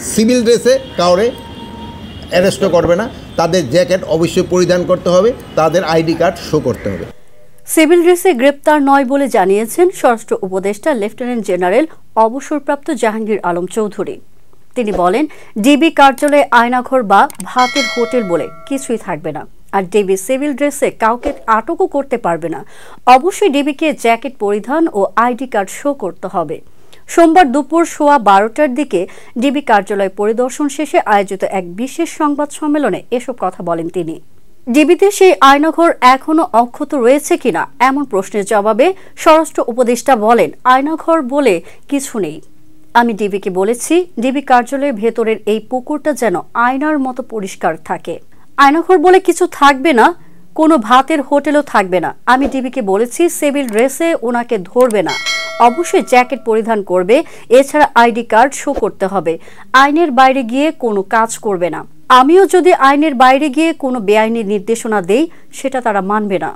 Civil ড্রেসে কাউরে অ্যারেস্টও করবে না। তাদের জ্যাকেট অবশ্যই পরিধান করতে হবে, তাদের আইডি কার্ড শো করতে হবে। সিভিল ড্রেসে গ্রেপ্তার নয় বলে জানিয়েছেন স্বরাষ্ট্র উপদেষ্টা লেফটেন্যান্ট জেনারেল অবসরপ্রাপ্ত জাহাঙ্গীর আলম চৌধুরী। তিনি বলেন, ডিবি কার্যালয়ে আয়নাঘর বা ভাতের হোটেল বলে কিছুই থাকবে না, আর ডিবি সিভিল ড্রেসে কাউকে আটকও করতে পারবে না। অবশ্যই ডিবিকে জ্যাকেট পরিধান ও আইডি কার্ড শো করতে হবে। সোমবার দুপুর 12:15টার দিকে ডিবি কার্যালয় পরিদর্শন শেষে আয়োজিত এক বিশেষ সংবাদ সম্মেলনে এসব কথা বলেন তিনি। ডিবিতে সেই আয়নাঘর এখনো অক্ষত রয়েছে কিনা এমন প্রশ্নের জবাবে স্বরাষ্ট্র উপদেষ্টা বলেন, আয়নাঘর বলে কিছু নেই। আমি ডিবিকে বলেছি, ডিবি কার্যালয়ের ভেতরের এই পুকুরটা যেন আয়নার মতো পরিষ্কার থাকে। আয়নাঘর বলে কিছু থাকবে না, কোনো ভাতের হোটেলও থাকবে না। আমি ডিবিকে বলেছি, সিভিল ড্রেসে ওনাকে ধরবে না, অবশ্যই জ্যাকেট পরিধান করবে, এছাড়া আইডি কার্ড শো করতে হবে। আইনের বাইরে গিয়ে কোনো কাজ করবে না। আমিও যদি আইনের বাইরে গিয়ে কোনো বেআইনি নির্দেশনা দেই, সেটা তারা মানবে না।